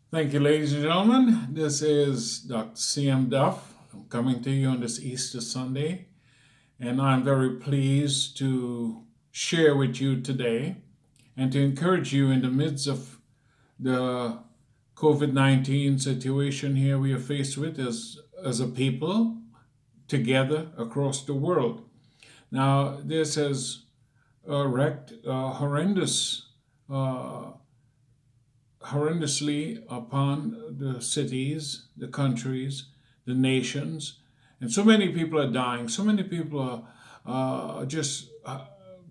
Thank you, ladies and gentlemen. This is Dr. C.M. Duff. I'm coming to you on this Easter Sunday, and I'm very pleased to share with you today and to encourage you in the midst of the COVID 19 situation here we are faced with as a people together across the world. Now, this has wreaked uh, horrendously upon the cities, the countries, the nations, and so many people are dying. So many people are just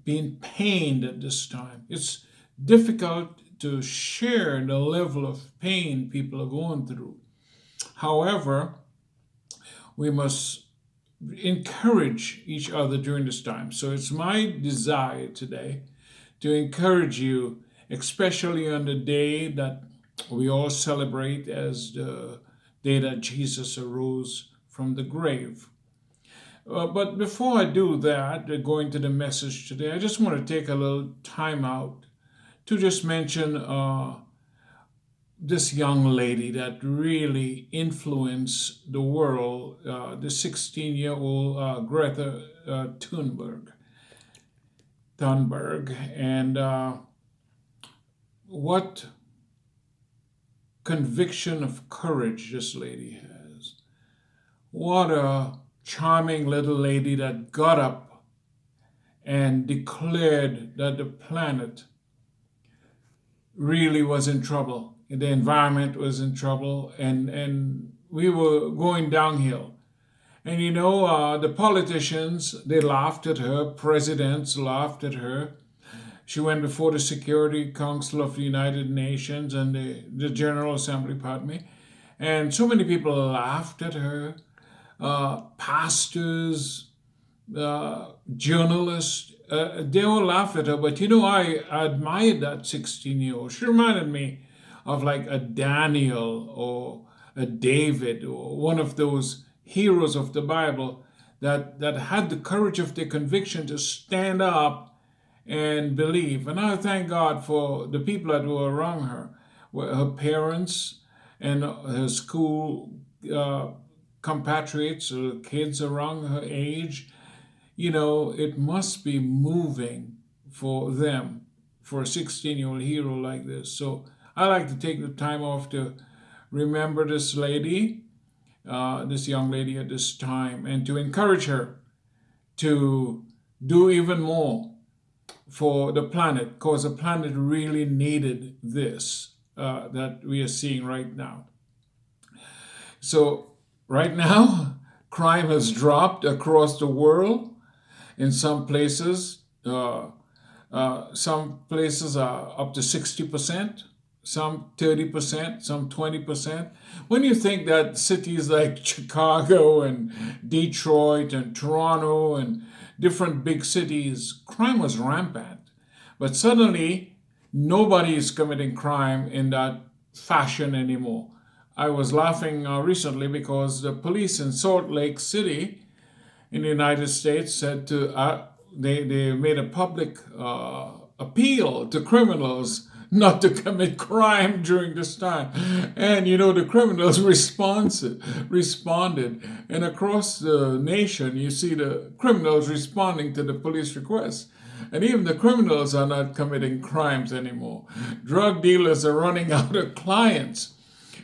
being pained at this time. It's difficult to share the level of pain people are going through. However, we must encourage each other during this time. So it's my desire today to encourage you, especially on the day that we all celebrate as the day that Jesus arose from the grave. But before I do that, going to the message today, I just want to take a little time out to just mention this young lady that really influenced the world, the 16-year-old Greta Thunberg, and what conviction of courage this lady has. What a charming little lady that got up and declared that the planet really was in trouble. The environment was in trouble, and we were going downhill. And the politicians, they laughed at her, presidents laughed at her. She went before the Security Council of the United Nations and the General Assembly, pardon me. And so many people laughed at her. Pastors, journalists, they all laughed at her. But I admired that 16-year-old. She reminded me of like a Daniel or a David or one of those heroes of the Bible that had the courage of their conviction to stand up and believe. And I thank God for the people that were around her, her parents and her school compatriots, or kids around her age. It must be moving for them, for a 16-year-old hero like this. So I like to take the time off to remember this lady, this young lady at this time, and to encourage her to do even more for the planet, because the planet really needed this that we are seeing right now. So, right now, crime has dropped across the world. In some places are up to 60%, some 30%, some 20%. When you think that cities like Chicago and Detroit and Toronto and different big cities, crime was rampant. But suddenly, nobody is committing crime in that fashion anymore. I was laughing recently because the police in Salt Lake City in the United States said they made a public appeal to criminals not to commit crime during this time. And the criminals responded. And across the nation, you see the criminals responding to the police requests. And even the criminals are not committing crimes anymore. Drug dealers are running out of clients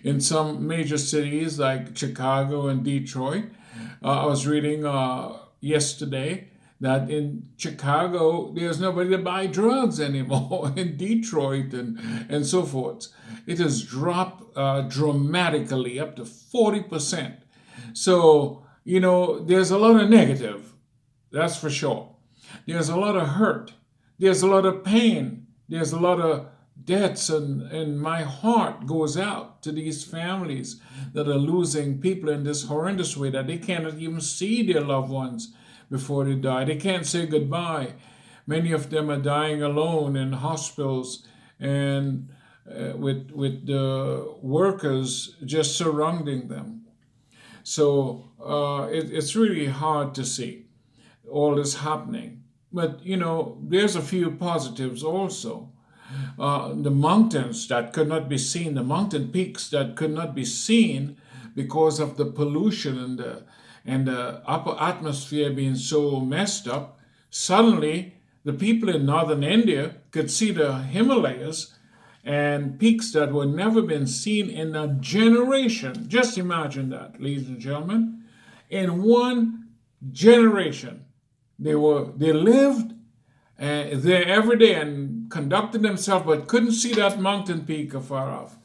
in some major cities like Chicago and Detroit. I was reading yesterday that in Chicago, there's nobody to buy drugs anymore, in Detroit and so forth. It has dropped dramatically, up to 40%. So, there's a lot of negative, that's for sure. There's a lot of hurt. There's a lot of pain. There's a lot of deaths, and my heart goes out to these families that are losing people in this horrendous way, that they cannot even see their loved ones before they die. They can't say goodbye. Many of them are dying alone in hospitals, and with the workers just surrounding them. So it's really hard to see all this happening. But there's a few positives also. the mountains that could not be seen, the mountain peaks that could not be seen because of the pollution and the upper atmosphere being so messed up. Suddenly, the people in northern India could see the Himalayas and peaks that were never been seen in a generation. Just imagine that, ladies and gentlemen. In one generation, they lived there every day and conducted themselves, but couldn't see that mountain peak afar off.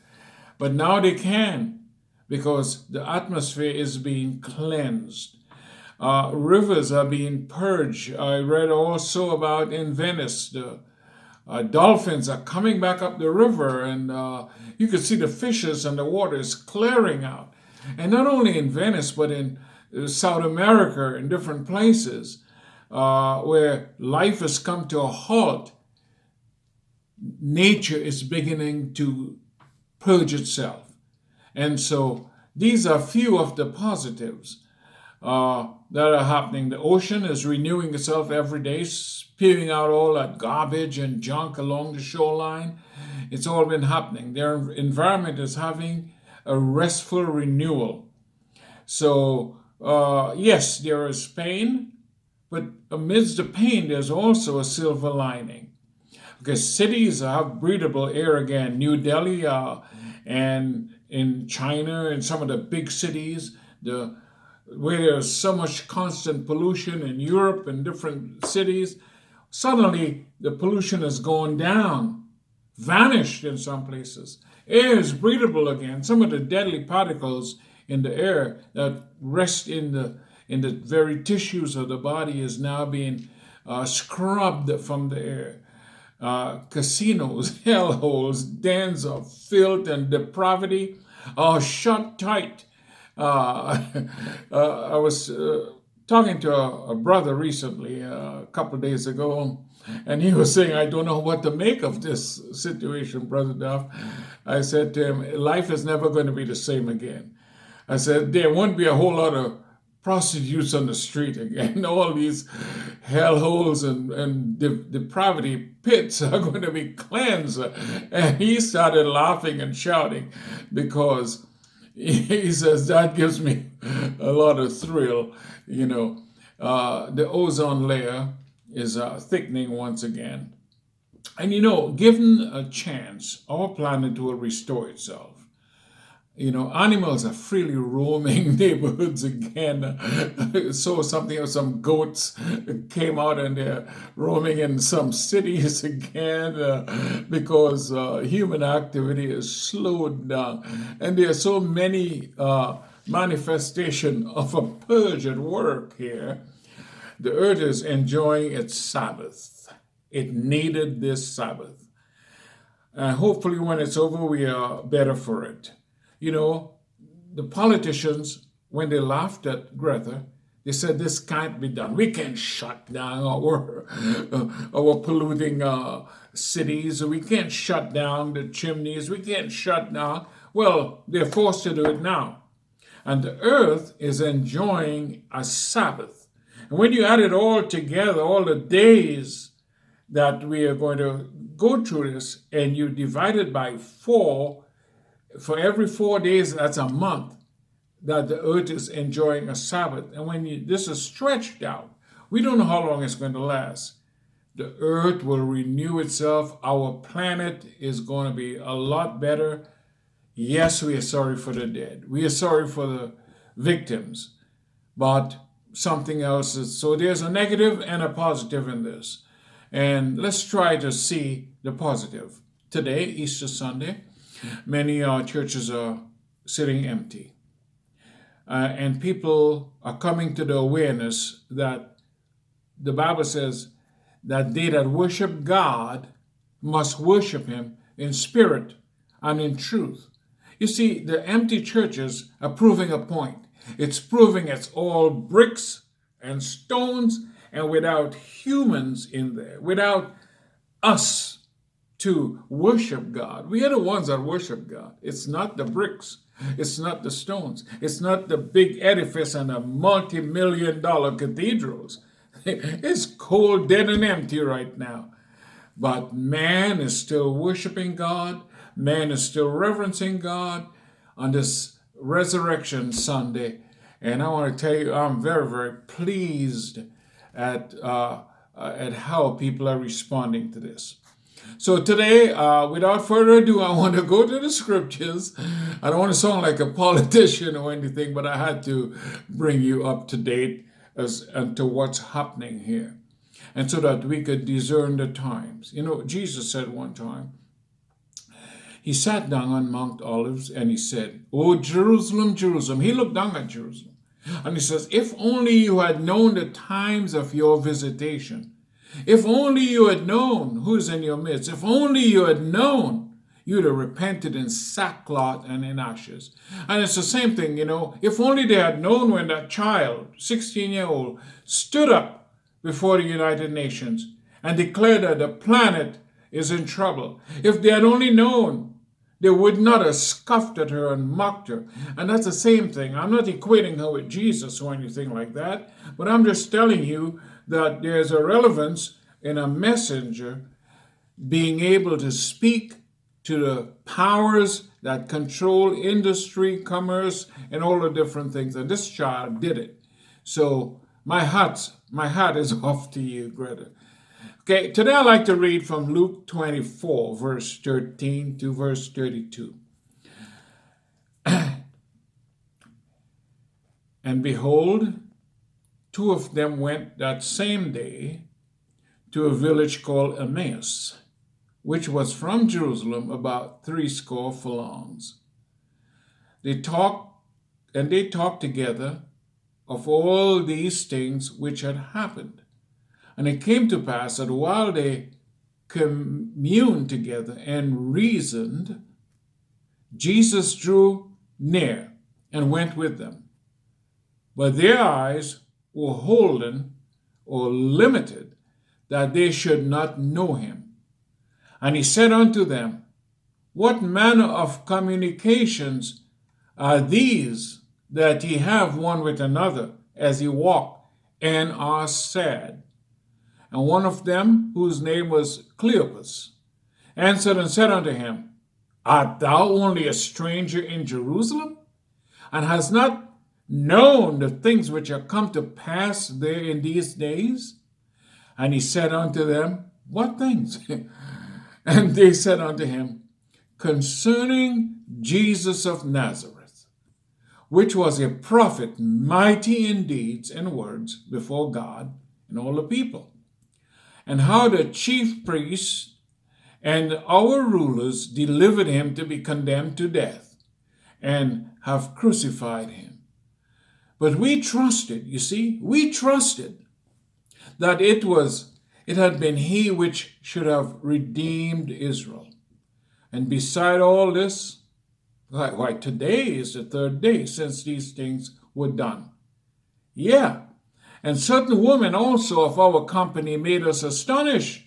But now they can, because the atmosphere is being cleansed. Rivers are being purged. I read also about in Venice, the dolphins are coming back up the river, and you can see the fishes and the water is clearing out. And not only in Venice, but in South America, in different places where life has come to a halt, nature is beginning to purge itself. And so these are few of the positives that are happening. The ocean is renewing itself every day, spewing out all that garbage and junk along the shoreline. It's all been happening. Their environment is having a restful renewal. So, yes, there is pain, but amidst the pain, there's also a silver lining. Because cities have breathable air again. New Delhi and in China and some of the big cities, where there's so much constant pollution in Europe and different cities, suddenly the pollution has gone down, vanished in some places. Air is breathable again. Some of the deadly particles in the air that rest in the very tissues of the body is now being scrubbed from the air. Casinos, hellholes, dens of filth and depravity are shut tight. I was talking to a brother recently, a couple of days ago, and he was saying, I don't know what to make of this situation, Brother Duff. I said to him, life is never going to be the same again. I said, there won't be a whole lot of prostitutes on the street again. All these hellholes and depravity pits are going to be cleansed. And he started laughing and shouting because he says, that gives me a lot of thrill. The ozone layer is thickening once again. And given a chance, our planet will restore itself. Animals are freely roaming neighborhoods again. Saw something of some goats came out and they're roaming in some cities again because human activity is slowed down. And there are so many manifestations of a purge at work here. The earth is enjoying its Sabbath. It needed this Sabbath. And hopefully when it's over, we are better for it. The politicians, when they laughed at Greta, they said this can't be done. We can't shut down our polluting cities. We can't shut down the chimneys. We can't shut down. Well, they're forced to do it now. And the earth is enjoying a Sabbath. And when you add it all together, all the days that we are going to go through this, and you divide it by 4, for every 4 days, that's a month that the earth is enjoying a Sabbath. And when this is stretched out, we don't know how long it's going to last. The earth will renew itself. Our planet is going to be a lot better. Yes, we are sorry for the dead. We are sorry for the victims. But something else is, so there's a negative and a positive in this. And let's try to see the positive. Today, Easter Sunday, many churches are sitting empty. And people are coming to the awareness that the Bible says that they that worship God must worship Him in spirit and in truth. You see, the empty churches are proving a point. It's proving it's all bricks and stones and without humans in there, without us to worship God. We are the ones that worship God. It's not the bricks. It's not the stones. It's not the big edifice and the multi-million-dollar cathedrals. It's cold, dead, and empty right now. But man is still worshiping God. Man is still reverencing God on this Resurrection Sunday. And I want to tell you, I'm very, very pleased at how people are responding to this. So today, without further ado, I want to go to the scriptures. I don't want to sound like a politician or anything, but I had to bring you up to date as to what's happening here, and so that we could discern the times. You know, Jesus said one time, he sat down on Mount Olives and he said, "Oh, Jerusalem, Jerusalem." He looked down at Jerusalem and he says, "If only you had known the times of your visitation. If only you had known who's in your midst. If only you had known, you'd have repented in sackcloth and in ashes." And it's the same thing, you know. If only they had known when that child, 16-year-old, stood up before the United Nations and declared that the planet is in trouble. If they had only known, they would not have scoffed at her and mocked her. And that's the same thing. I'm not equating her with Jesus or anything like that, but I'm just telling you that there's a relevance in a messenger being able to speak to the powers that control industry, commerce, and all the different things. And this child did it. So my hat is off to you, Greta. Okay, today I'd like to read from Luke 24, verse 13 to verse 32. And behold, two of them went that same day to a village called Emmaus, which was from Jerusalem about 80 furlongs. They talked together of all these things which had happened. And it came to pass that while they communed together and reasoned, Jesus drew near and went with them. But their eyes were holden or limited, that they should not know him. And he said unto them, "What manner of communications are these that ye have one with another as ye walk, and are sad?" And one of them, whose name was Cleopas, answered and said unto him, "Art thou only a stranger in Jerusalem, and hast not known the things which are come to pass there in these days?" And he said unto them, "What things?" And they said unto him, "Concerning Jesus of Nazareth, which was a prophet, mighty in deeds and words before God and all the people, and how the chief priests and our rulers delivered him to be condemned to death, and have crucified him. But we trusted," you see, we trusted that it had been he which should have redeemed Israel. And beside all this, why today is the third day since these things were done. Yeah. And certain women also of our company made us astonished,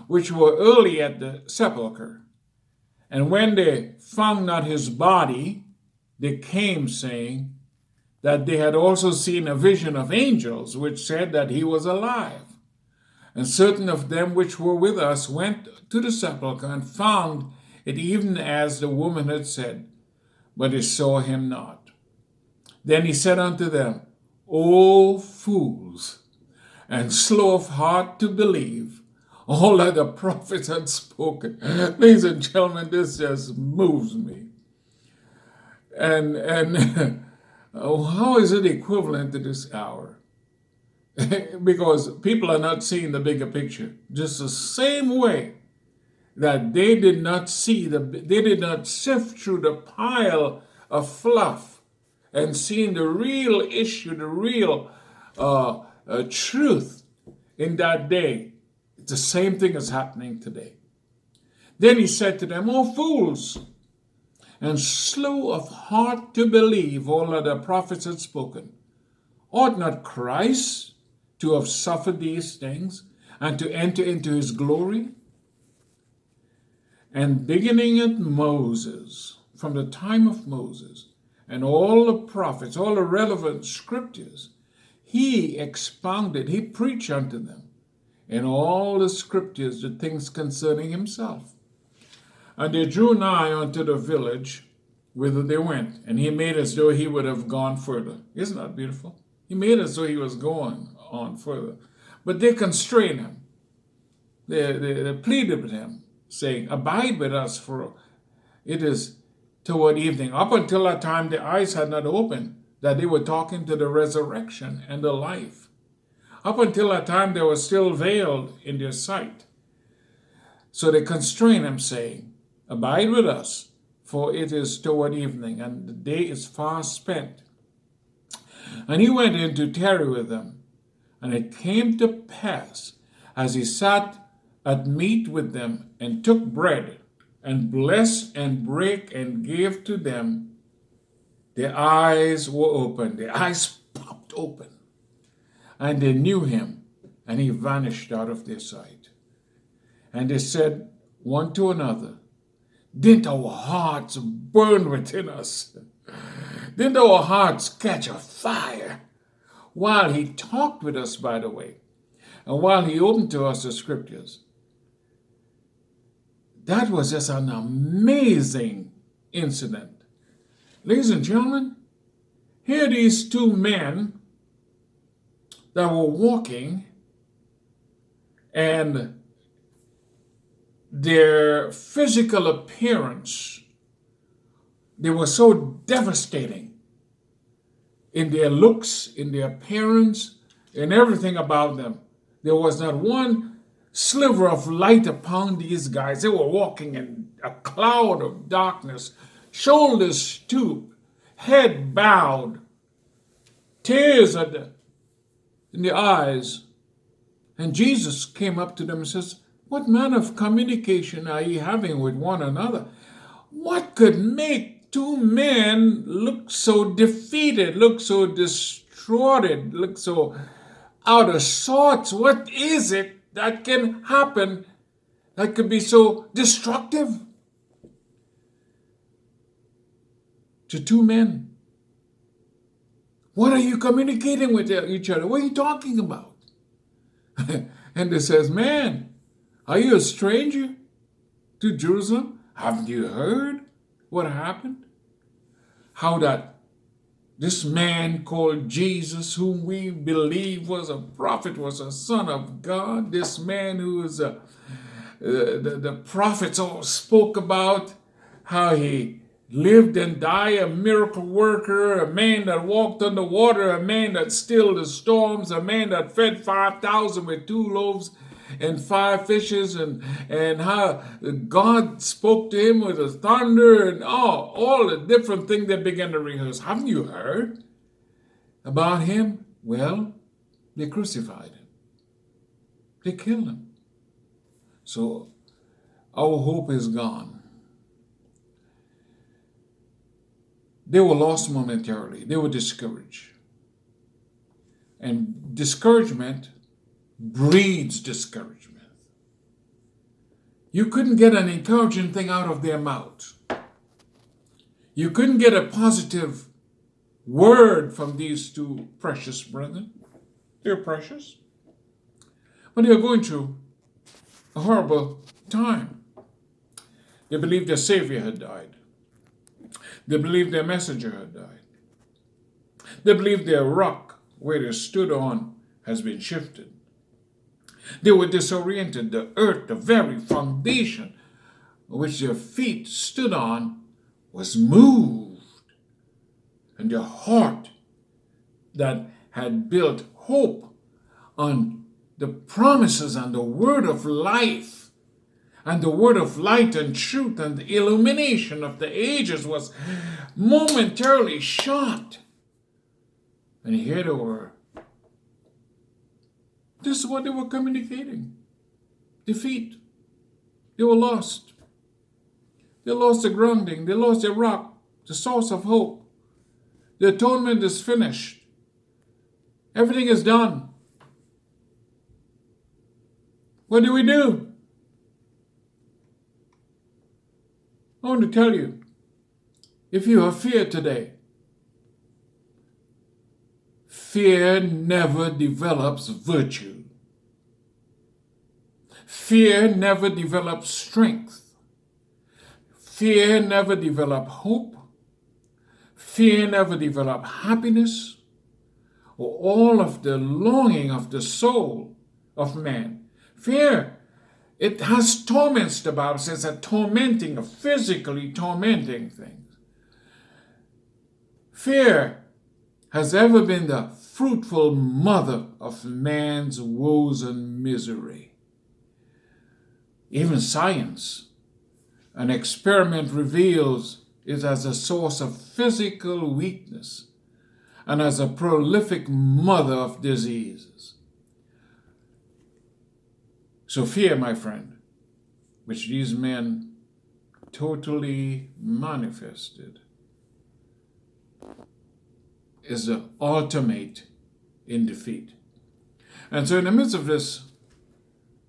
which were early at the sepulchre. And when they found not his body, they came, saying that they had also seen a vision of angels, which said that he was alive. And certain of them which were with us went to the sepulchre and found it even as the woman had said, but they saw him not. Then he said unto them, "O fools, and slow of heart to believe all that the prophets had spoken." Ladies and gentlemen, this just moves me. And how is it equivalent to this hour? Because people are not seeing the bigger picture. Just the same way that they did not sift through the pile of fluff and seeing the real issue, the real truth in that day. It's the same thing is happening today. Then he said to them, "O fools, and slow of heart to believe all that the prophets had spoken. Ought not Christ to have suffered these things and to enter into his glory?" And beginning at Moses, from the time of Moses, and all the prophets, all the relevant scriptures, he expounded, he preached unto them in all the scriptures the things concerning himself. And they drew nigh unto the village whither they went, and he made as though he would have gone further. Isn't that beautiful? He made as though he was going on further. But they constrained him. They pleaded with him, saying, Abide with us, for it is toward evening. Up until that time, the eyes had not opened, that they were talking to the resurrection and the life. Up until that time, they were still veiled in their sight. So they constrained him, saying, Abide with us, for it is toward evening, and the day is far spent. And he went in to tarry with them. And it came to pass, as he sat at meat with them, and took bread, and blessed and brake, and gave to them, their eyes were opened. Their eyes popped open. And they knew him, and he vanished out of their sight. And they said one to another, Didn't our hearts burn within us? Didn't our hearts catch a fire while he talked with us, by the way, and while he opened to us the scriptures? That was just an amazing incident. Ladies and gentlemen, here these two men that were walking, and their physical appearance, they were so devastating in their looks, in their appearance, in everything about them. There was not one sliver of light upon these guys. They were walking in a cloud of darkness, shoulders stooped, head bowed, tears in the eyes. And Jesus came up to them and says, What manner of communication are ye having with one another? What could make two men look so defeated, look so distraughted, look so out of sorts? What is it that can happen that could be so destructive to two men? What are you communicating with each other? What are you talking about? And it says, Man, are you a stranger to Jerusalem? Haven't you heard what happened? How that this man called Jesus, whom we believe was a prophet, was a son of God. This man who is the prophets all spoke about, how he lived and died, a miracle worker, a man that walked on the water, a man that stilled the storms, a man that fed 5,000 with 2 loaves and 5 fishes, and how God spoke to him with a thunder, and all the different things they began to rehearse. Haven't you heard about him? Well, they crucified him. They killed him. So our hope is gone. They were lost momentarily. They were discouraged. And discouragement breeds discouragement. You couldn't get an encouraging thing out of their mouth. You couldn't get a positive word from these two precious brethren. They're precious. But they're going through a horrible time. They believed their Savior had died. They believed their messenger had died. They believed their rock, where they stood on, has been shifted. They were disoriented. The earth, the very foundation which their feet stood on, was moved. And their heart that had built hope on the promises and the word of life, and the word of light and truth and the illumination of the ages, was momentarily shot. And here they were. This is what they were communicating. Defeat. They were lost. They lost the grounding. They lost their rock, the source of hope. The atonement is finished. Everything is done. What do we do? I want to tell you, if you have fear today, fear never develops virtue. Fear never develops strength. Fear never develops hope. Fear never develops happiness or all of the longing of the soul of man. Fear, it has torments, the Bible says, a tormenting, a physically tormenting things. Fear has ever been the fruitful mother of man's woes and misery. Even science, an experiment reveals it as a source of physical weakness and as a prolific mother of diseases. So fear, my friend, which these men totally manifested, is the ultimate in defeat. And so in the midst of this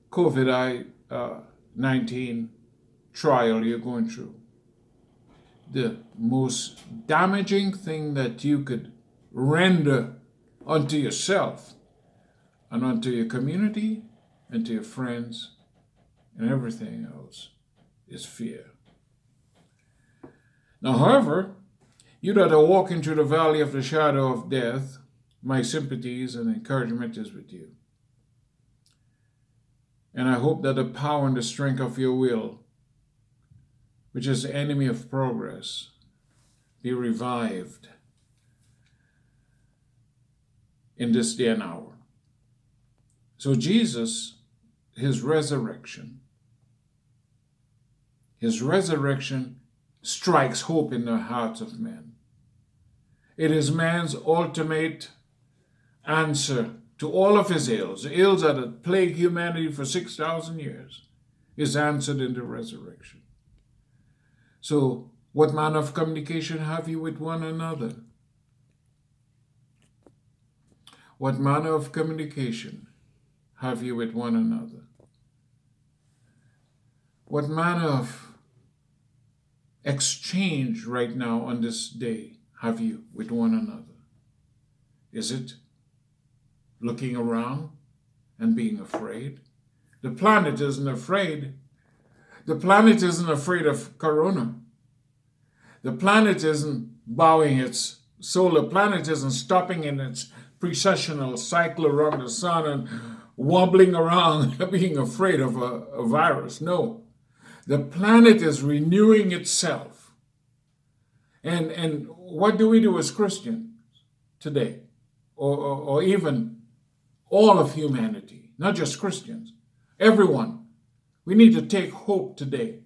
COVID-19 trial you're going through, the most damaging thing that you could render unto yourself and unto your community and to your friends and everything else is fear. Now, however, you that are walking through the valley of the shadow of death, my sympathies and encouragement is with you. And I hope that the power and the strength of your will, which is the enemy of progress, be revived in this day and hour. So Jesus, his resurrection strikes hope in the hearts of men. It is man's ultimate answer to all of his ills. The ills that had plagued humanity for 6,000 years is answered in the resurrection. So, what manner of communication have you with one another? What manner of communication have you with one another? What manner of exchange right now on this day have you with one another? Is it looking around and being afraid? The planet isn't afraid. The planet isn't afraid of corona. The planet isn't bowing its solar planet isn't stopping in its precessional cycle around the sun and wobbling around being afraid of a virus. No. The planet is renewing itself. And what do we do as Christians today? Or even all of humanity, not just Christians, everyone. We need to take hope today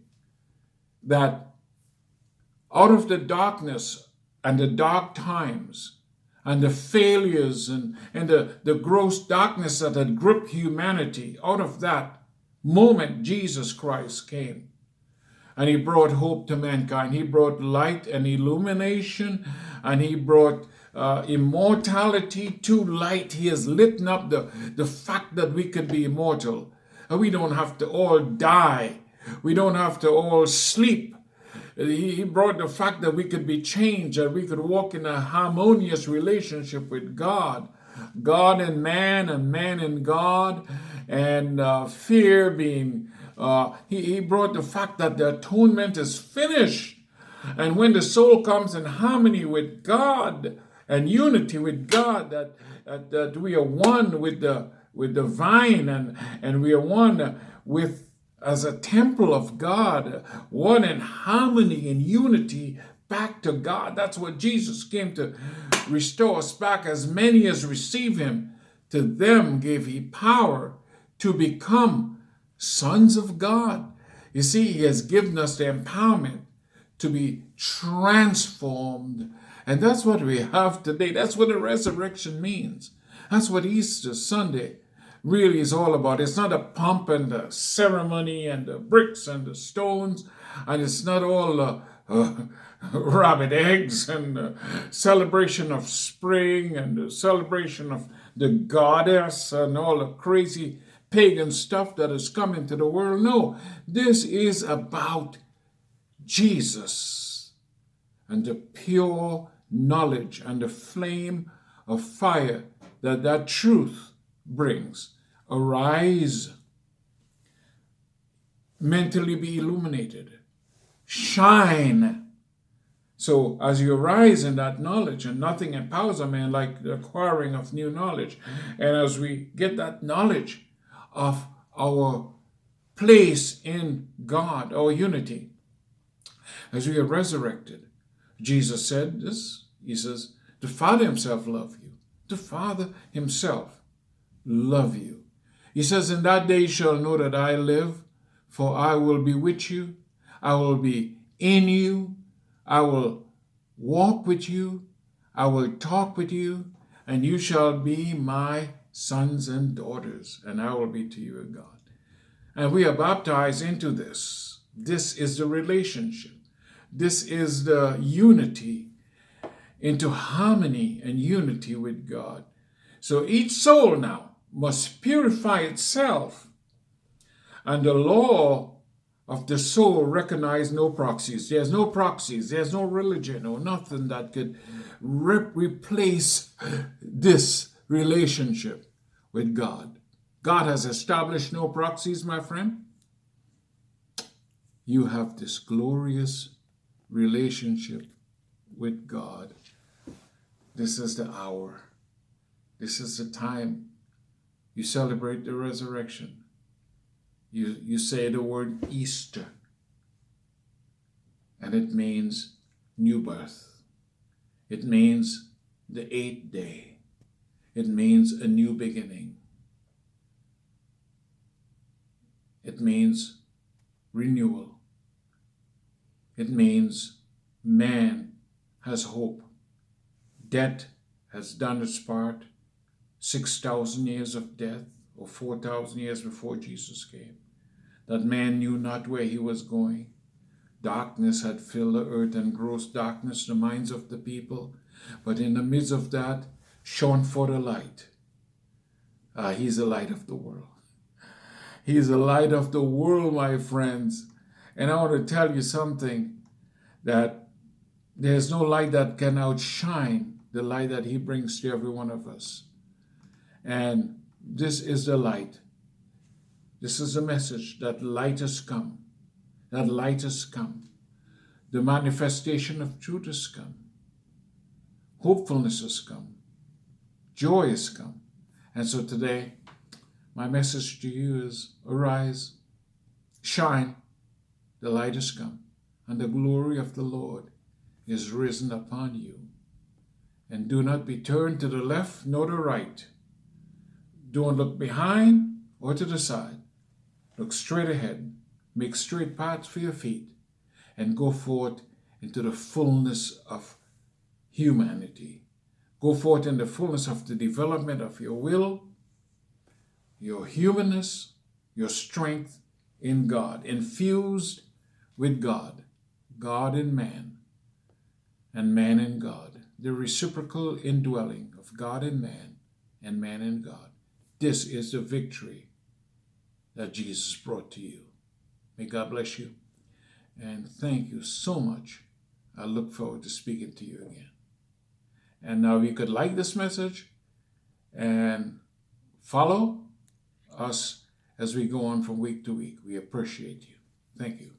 that out of the darkness and the dark times and the failures and the gross darkness that had gripped humanity, out of that moment Jesus Christ came. And he brought hope to mankind. He brought light and illumination, and he brought immortality to light. He has lit up the fact that we could be immortal. And we don't have to all die. We don't have to all sleep. He brought the fact that we could be changed, that we could walk in a harmonious relationship with God. God and man and God, and fear being... He brought the fact that the atonement is finished. And when the soul comes in harmony with God and unity with God, that we are one with the vine, and we are one with as a temple of God, one in harmony and unity back to God. That's what Jesus came to restore us back. As many as receive him, to them gave he power to become sons of God. You see, he has given us the empowerment to be transformed. And that's what we have today. That's what the resurrection means. That's what Easter Sunday really is all about. It's not a pomp and a ceremony and the bricks and the stones, and it's not all rabbit eggs and the celebration of spring and the celebration of the goddess and all the crazy pagan stuff that has come into the world. No, this is about Jesus and the pure knowledge and the flame of fire that truth brings. Arise mentally be illuminated. Shine. So as you rise in that knowledge, and nothing empowers a man like the acquiring of new knowledge, and as we get that knowledge of our place in God, our unity, as we are resurrected, Jesus said this, he says, the Father himself love you. The Father himself love you. He says, in that day you shall know that I live, for I will be with you. I will be in you. I will walk with you. I will talk with you, and you shall be my sons and daughters, and I will be to you a God. And we are baptized into this. This is the relationship. This is the unity, into harmony and unity with God. So each soul now must purify itself. And the law of the soul recognize no proxies. There's no proxies. There's no religion or nothing that could replace this relationship with God. God has established no proxies, my friend. You have this glorious relationship with God. This is the hour. This is the time you celebrate the resurrection. You say the word Easter, and it means new birth. It means the 8th day. It means a new beginning. It means renewal. It means man has hope. Death has done its part. 6,000 years of death, or 4,000 years before Jesus came. That man knew not where he was going. Darkness had filled the earth, and gross darkness the minds of the people. But in the midst of that shone forth a light. He's the light of the world. He's the light of the world, my friends. And I want to tell you something, that there's no light that can outshine the light that he brings to every one of us. And this is the light. This is the message, that light has come. That light has come. The manifestation of truth has come. Hopefulness has come. Joy has come. And so today, my message to you is, arise, shine, the light has come, and the glory of the Lord is risen upon you. And do not be turned to the left nor the right. Don't look behind or to the side. Look straight ahead. Make straight paths for your feet, and go forth into the fullness of humanity. Go forth in the fullness of the development of your will, your humanness, your strength in God, infused with God, God in man, and man in God, the reciprocal indwelling of God in man and man in God. This is the victory that Jesus brought to you. May God bless you, and thank you so much. I look forward to speaking to you again. And now you could like this message and follow us as we go on from week to week. We appreciate you. Thank you.